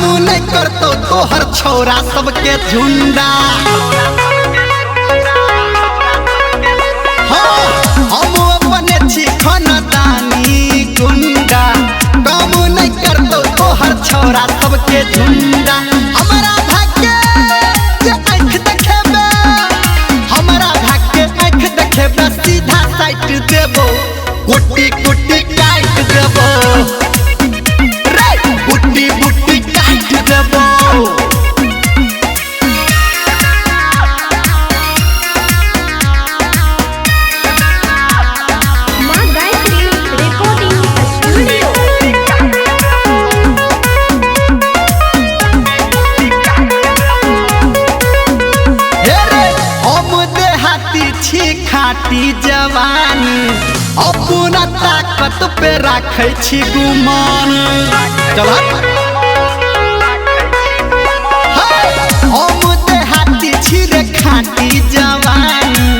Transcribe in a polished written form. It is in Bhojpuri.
काम नहीं करतो तोहर छोरा सबके झुंडा। हाँ, हम अपने छी खानदानी गुंडा, काम नहीं करतो तोहर छोरा सबके झुंडा। हमारा भाग्य जे आँख देखेबे, हमारा भाग्य आँख देखेबे सीधा साइट देबो, कुटी कुटी काट देबो, रे बुट्टी बुट्टी काट देबो। माँ गायत्री रिकॉर्डिंग स्टूडियो। हम देहाती छी खाटी जवानी, अपना ताकत पे राखे छी गुमान। हम देहाती छी रे खाटी जवानी,